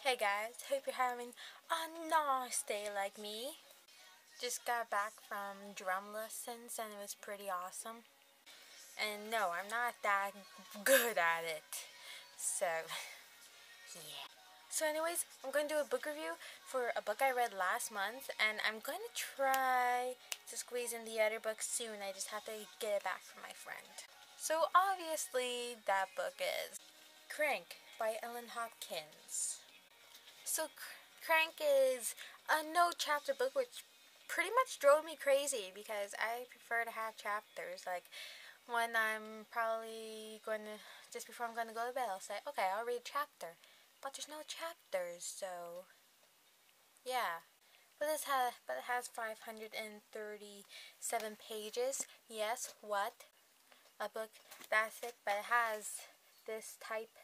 Hey guys, hope you're having a nice day like me. Just got back from drum lessons and it was pretty awesome. And no, I'm not that good at it. So, yeah. So anyways, I'm going to do a book review for a book I read last month, and I'm going to try to squeeze in the other book soon. I just have to get it back from my friend. So obviously that book is Crank by Ellen Hopkins. So Crank is a no chapter book, which pretty much drove me crazy because I prefer to have chapters. Like when I'm probably going to, just before I'm going to go to bed, I'll say, okay, I'll read a chapter. But there's no chapters, so yeah. But it has 537 pages. Yes, what? A book that thick, but it has this type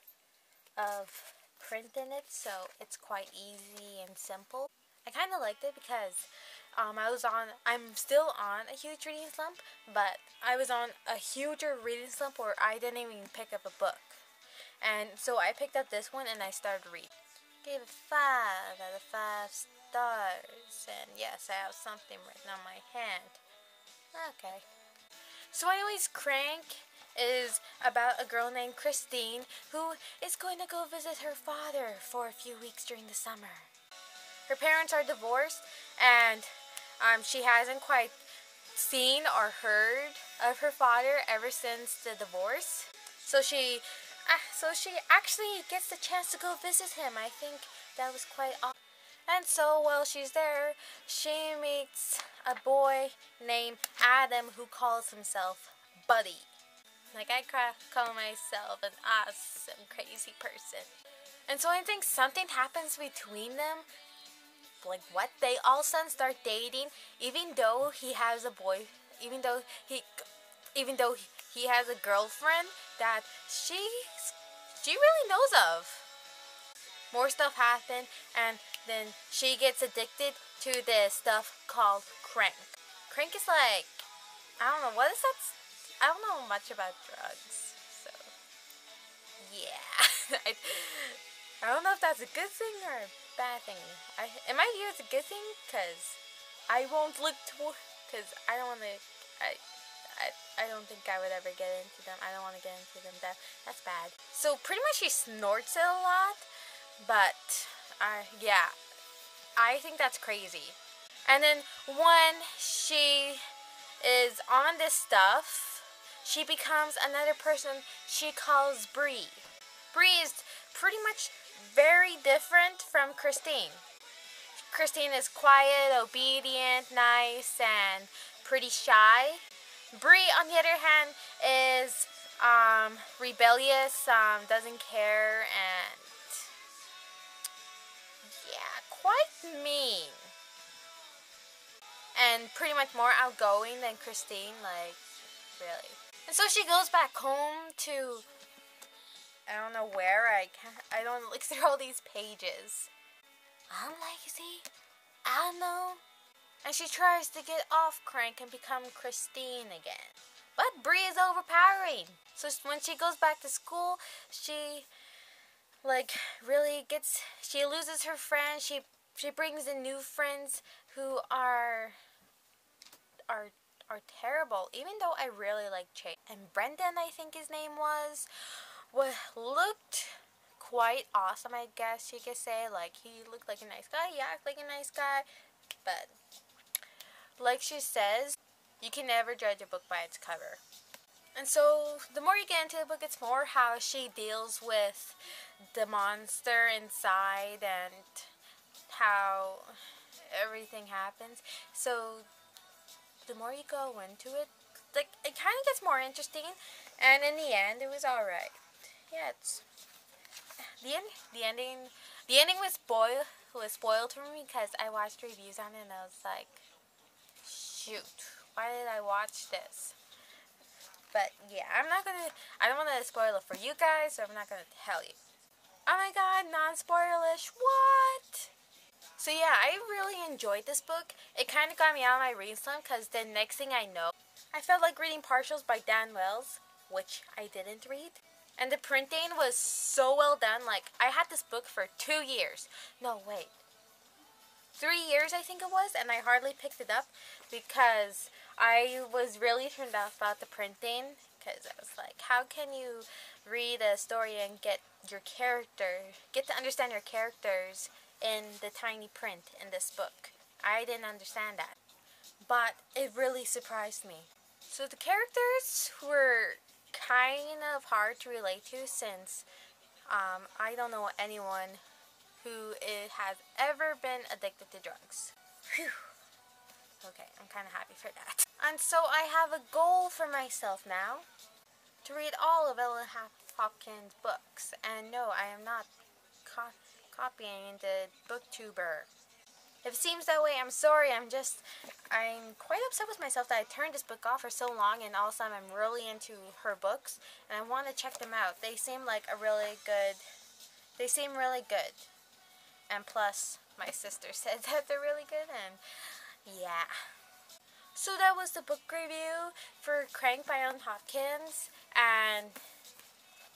of print in it, so it's quite easy and simple. I kind of liked it because I'm still on a huge reading slump, but I was on a huger reading slump where I didn't even pick up a book. And so I picked up this one and I started reading. Gave it 5 out of 5 stars, and yes, I have something written on my hand. Okay. So anyways, Crank is about a girl named Christine who is going to go visit her father for a few weeks during the summer. Her parents are divorced, and she hasn't quite seen or heard of her father ever since the divorce. So she actually gets the chance to go visit him. I think that was quite awesome. And so while she's there, she meets a boy named Adam who calls himself Buddy. Like I call myself an awesome crazy person. And so I think something happens between them. Like what? They all of a sudden start dating, even though he has a boy, even though he has a girlfriend that she really knows of. More stuff happened, and then she gets addicted to this stuff called crank. Crank is like, I don't know, what is that? I don't know much about drugs, so yeah. I don't know if that's a good thing or a bad thing. In my view, it's a good thing, because I won't look toward, because I don't want to, I don't think I would ever get into them. I don't want to get into them. That's bad. So pretty much she snorts it a lot, but yeah, I think that's crazy. And then when she is on this stuff, she becomes another person she calls Bree. Bree is pretty much very different from Christine. Christine is quiet, obedient, nice, and pretty shy. Bree, on the other hand, is rebellious, doesn't care, and yeah, quite mean. And pretty much more outgoing than Christine, like, really. And so she goes back home to, I don't know where, I don't look through all these pages. I'm lazy, I don't know. And she tries to get off Crank and become Christine again. But Bree is overpowering. So when she goes back to school, she she loses her friends. She brings in new friends who are terrible. Even though I really like Chase. And Brendan, I think his name was looked quite awesome, I guess you could say. Like, he looked like a nice guy, he acted like a nice guy, but like she says, you can never judge a book by its cover. And so the more you get into the book, it's more how she deals with the monster inside and how everything happens. So the more you go into it, like, it kind of gets more interesting, and in the end, it was alright. Yeah, it's the ending was spoiled for me because I watched reviews on it and I was like, shoot, why did I watch this? But yeah, I don't want to spoil it for you guys, so I'm not going to tell you. Oh my god, non-spoilish, what? So yeah, I really enjoyed this book. It kind of got me out of my reading slump because the next thing I know, I felt like reading Partials by Dan Wells, which I didn't read. And the printing was so well done. Like, I had this book for 2 years. No, wait. 3 years, I think it was, and I hardly picked it up because I was really turned off about the printing, because I was like, how can you read a story and get to understand your characters in the tiny print in this book? I didn't understand that, but it really surprised me. So the characters were kind of hard to relate to, since I don't know anyone who has ever been addicted to drugs. Phew. Okay, I'm kind of happy for that. And so I have a goal for myself now, to read all of Ella Hopkins' books. And no, I am not copying the booktuber. If it seems that way, I'm sorry. I'm quite upset with myself that I turned this book off for so long, and all of a sudden I'm really into her books, and I want to check them out. They seem like they seem really good. And plus, my sister said that they're really good, and yeah. So that was the book review for Crank by Ellen Hopkins, and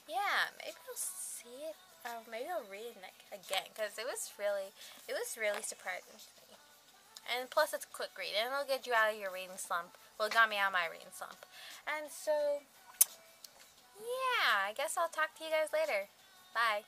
yeah, maybe I'll see it. Maybe I'll read it again, because it was really surprising to me. And plus, it's a quick read, and it'll get you out of your reading slump. Well, it got me out of my reading slump. And so, yeah, I guess I'll talk to you guys later. Bye.